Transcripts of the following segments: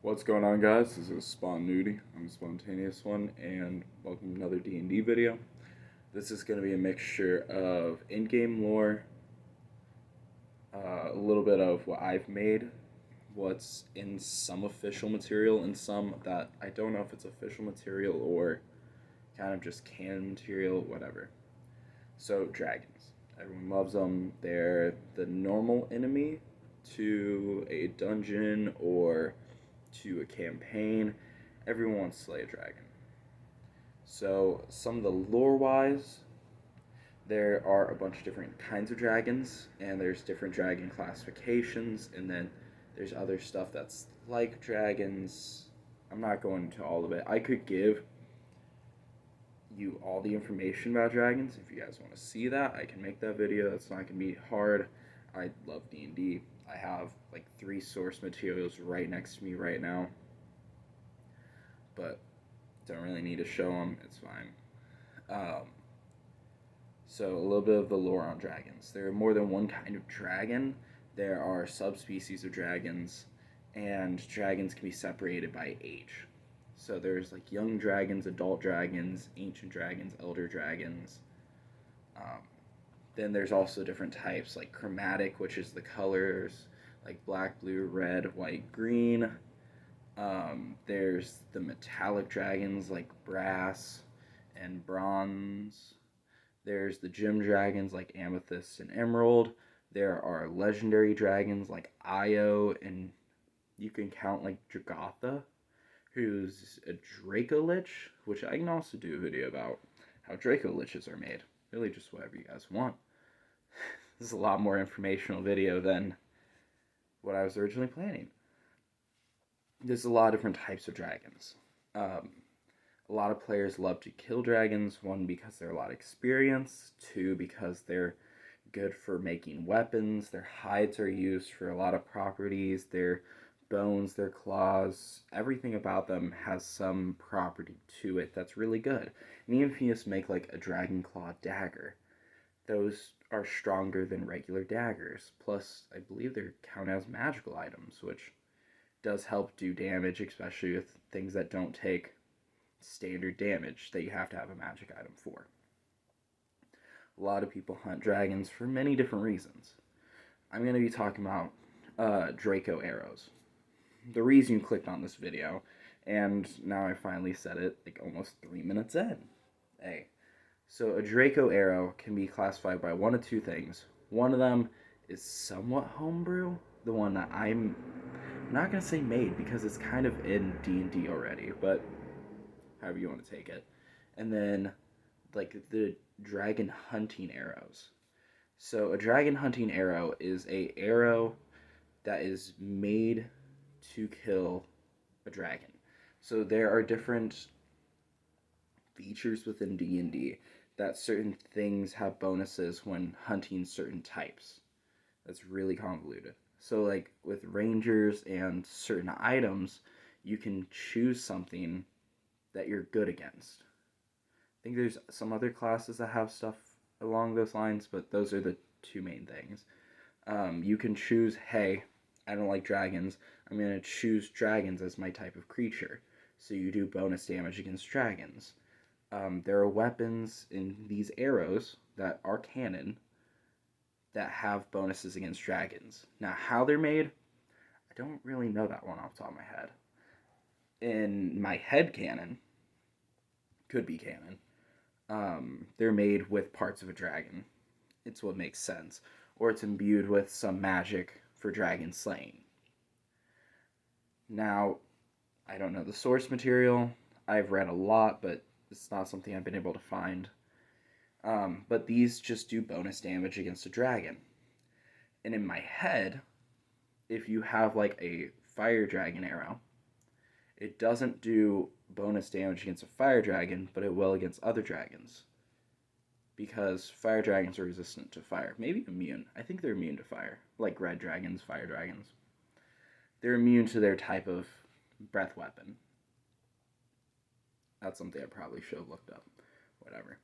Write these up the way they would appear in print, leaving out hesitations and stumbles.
What's going on, guys? This is Spawn Nudie. I'm the Spontaneous One, and welcome to another D&D video. This is going to be a mixture of in-game lore, a little bit of what I've made, what's in some official material, and some that I don't know if it's official material or kind of just canon material, whatever. So, dragons. Everyone loves them. They're the normal enemy to a dungeon or to a campaign. Everyone wants to slay a dragon. So, some of the lore wise, there are a bunch of different kinds of dragons, and there's different dragon classifications, and then there's other stuff that's like dragons. I'm not going into all of it. I could give you all the information about dragons. If you guys want to see that, I can make that video. That's not going to be hard. I love D&D. I have like 3 source materials right next to me right now, but don't really need to show them. It's fine. So a little bit of the lore on dragons. There are more than one kind of dragon. There are subspecies of dragons, and dragons can be separated by age. So there's like young dragons, adult dragons, ancient dragons, elder dragons. Then there's also different types like chromatic, which is the colors like black, blue, red, white, green. There's the metallic dragons like brass and bronze. There's the gem dragons like amethyst and emerald. There are legendary dragons like Io, and you can count like Dragatha, who's a Draco Lich, which I can also do a video about how Draco Liches are made. Really just whatever you guys want. This is a lot more informational video than what I was originally planning. There's a lot of different types of dragons. A lot of players love to kill dragons. 1, because they're a lot of experience. 2, because they're good for making weapons. Their hides are used for a lot of properties. Their bones, their claws, everything about them has some property to it that's really good. And even if you just make like a dragon claw dagger, those are stronger than regular daggers. Plus, I believe they count as magical items, which does help do damage, especially with things that don't take standard damage that you have to have a magic item for. A lot of people hunt dragons for many different reasons. I'm going to be talking about Draco arrows. The reason you clicked on this video, and now I finally said it like almost 3 minutes in. Hey. So a Draco arrow can be classified by one of 2 things. One of them is somewhat homebrew. The one that I'm not going to say made because it's kind of in D&D already, but however you want to take it. And then like the dragon hunting arrows. So a dragon hunting arrow is a arrow that is made to kill a dragon. So there are different features within D&D that certain things have bonuses when hunting certain types. That's really convoluted. So like with rangers and certain items, you can choose something that you're good against. I think there's some other classes that have stuff along those lines, but those are the 2 main things. You can choose, hey, I don't like dragons. I'm going to choose dragons as my type of creature. So you do bonus damage against dragons. There are weapons in these arrows that are canon that have bonuses against dragons. Now, how they're made, I don't really know that one off the top of my head. In my head canon, could be canon, they're made with parts of a dragon. It's what makes sense. Or it's imbued with some magic for dragon slaying. Now, I don't know the source material. I've read a lot, but it's not something I've been able to find. But these just do bonus damage against a dragon. And in my head, if you have like a fire dragon arrow, it doesn't do bonus damage against a fire dragon, but it will against other dragons. Because fire dragons are resistant to fire. Maybe immune. I think they're immune to fire. Like red dragons, fire dragons. They're immune to their type of breath weapon. That's something I probably should have looked up. Whatever.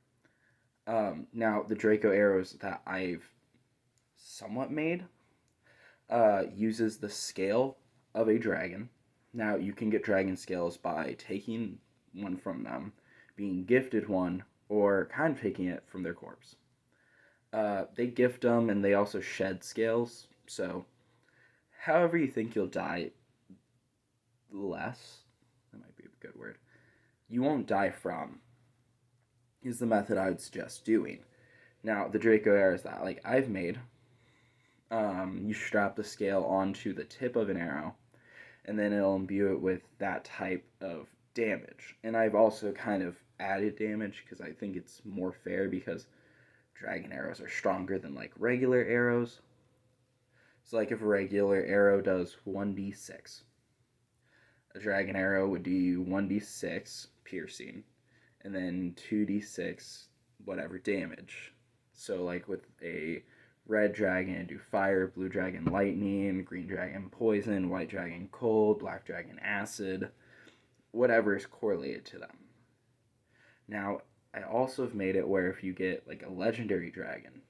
Now, the Draco arrows that I've somewhat made uses the scale of a dragon. Now, you can get dragon scales by taking one from them, being gifted one, or kind of taking it from their corpse. They gift them and they also shed scales, so however you think you'll die less, that might be a good word, you won't die from, is the method I would suggest doing. Now, the Draco arrows that like I've made, you strap the scale onto the tip of an arrow, and then it'll imbue it with that type of damage. And I've also kind of added damage because I think it's more fair because dragon arrows are stronger than like regular arrows. So like if a regular arrow does 1d6, a dragon arrow would do 1d6 piercing and then 2d6 whatever damage. So like with a red dragon do fire, blue dragon lightning, green dragon poison, white dragon cold, black dragon acid, whatever is correlated to them. Now, I also have made it where if you get like a legendary dragon,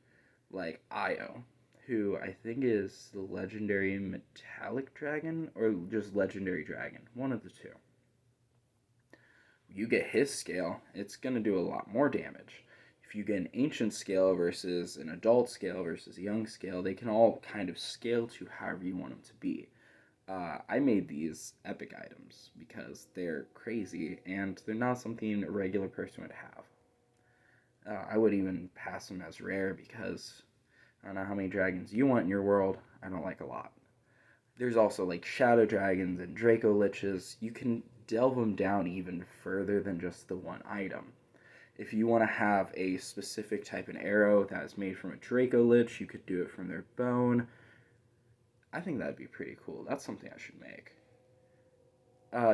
like Io, who I think is the legendary metallic dragon or just legendary dragon, one of the two. You get his scale, it's going to do a lot more damage. If you get an ancient scale versus an adult scale versus a young scale, they can all kind of scale to however you want them to be. I made these epic items because they're crazy and they're not something a regular person would have. I would even pass them as rare because I don't know how many dragons you want in your world. I don't like a lot. There's also like shadow dragons and Draco liches. You can delve them down even further than just the one item. If you want to have a specific type of arrow that is made from a Draco lich, you could do it from their bone. I think that'd be pretty cool. That's something I should make.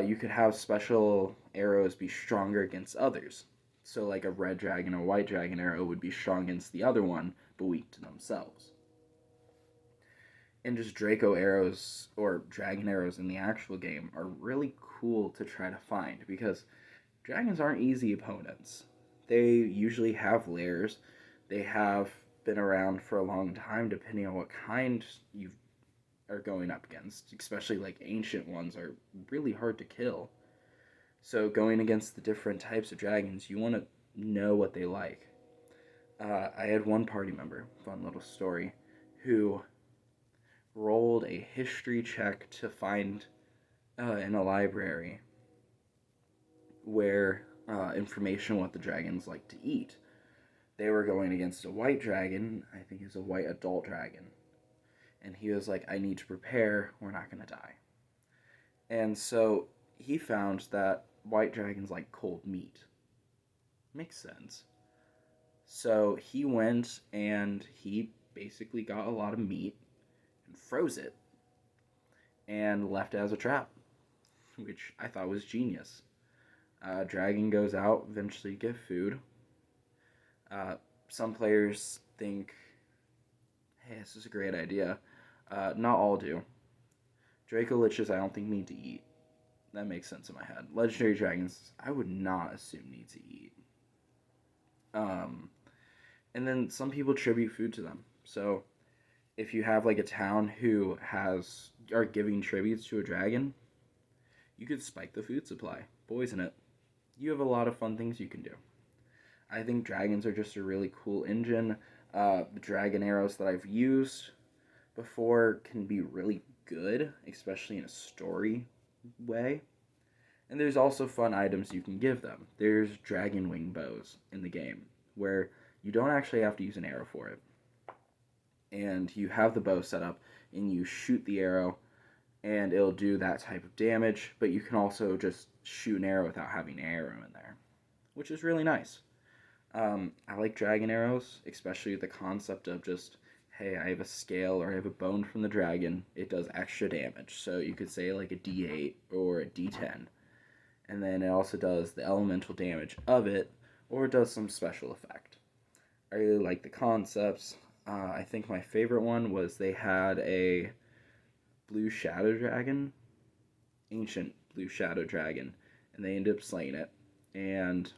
You could have special arrows be stronger against others. So like a red dragon or white dragon arrow would be strong against the other one, but weak to themselves. And just Draco arrows or dragon arrows in the actual game are really cool to try to find because dragons aren't easy opponents. They usually have lairs. They have been around for a long time depending on what kind you are going up against. Especially like ancient ones are really hard to kill. So going against the different types of dragons, you want to know what they like. I had one party member, fun little story, who rolled a history check to find in a library where information what the dragons like to eat. They were going against a white dragon, I think it's a white adult dragon. And he was like, I need to prepare, we're not going to die. And so he found that white dragons like cold meat. Makes sense. So he went and he basically got a lot of meat and froze it and left it as a trap, which I thought was genius. Dragon goes out, eventually get food. Some players think, hey, this is a great idea. Not all do. Draco liches I don't think need to eat. That makes sense in my head. Legendary dragons I would not assume need to eat. And then some people tribute food to them. So if you have like a town who are giving tributes to a dragon, you could spike the food supply, poison it. You have a lot of fun things you can do. I think dragons are just a really cool engine. The dragon arrows that I've used before can be really good, especially in a story way. And there's also fun items you can give them. There's dragon wing bows in the game, where you don't actually have to use an arrow for it. And you have the bow set up, and you shoot the arrow, and it'll do that type of damage, but you can also just shoot an arrow without having an arrow in there, which is really nice. I like dragon arrows, especially the concept of just, hey, I have a scale or I have a bone from the dragon, it does extra damage. So you could say like a d8 or a d10. And then it also does the elemental damage of it, or it does some special effect. I really like the concepts. I think my favorite one was they had a blue shadow dragon, ancient blue shadow dragon, and they ended up slaying it. And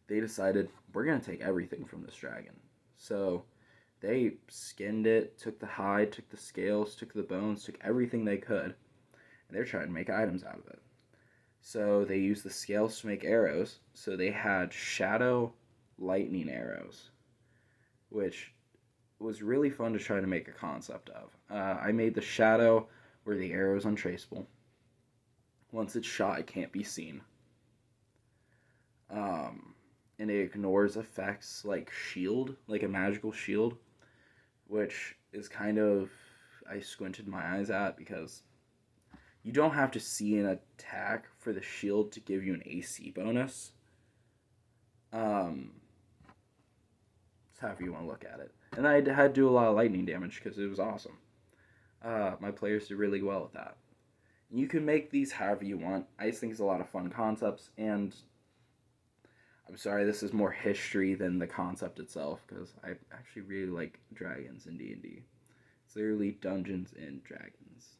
they decided, we're going to take everything from this dragon. So they skinned it, took the hide, took the scales, took the bones, took everything they could. They're trying to make items out of it. So they used the scales to make arrows. So they had shadow lightning arrows, which was really fun to try to make a concept of. I made the shadow where the arrow is untraceable. Once it's shot, it can't be seen. And it ignores effects like shield, like a magical shield, which is kind of, I squinted my eyes at because you don't have to see an attack for the shield to give you an AC bonus. It's however you want to look at it. And I had to do a lot of lightning damage because it was awesome. My players did really well with that. You can make these however you want. I just think it's a lot of fun concepts, and I'm sorry, this is more history than the concept itself, because I actually really like dragons in D&D. It's literally Dungeons and Dragons.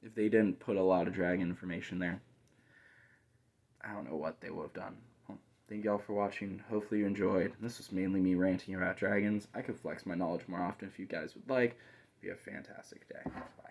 If they didn't put a lot of dragon information there, I don't know what they would have done. Well, thank y'all for watching. Hopefully you enjoyed. This was mainly me ranting about dragons. I could flex my knowledge more often if you guys would like. You have a fantastic day. Bye.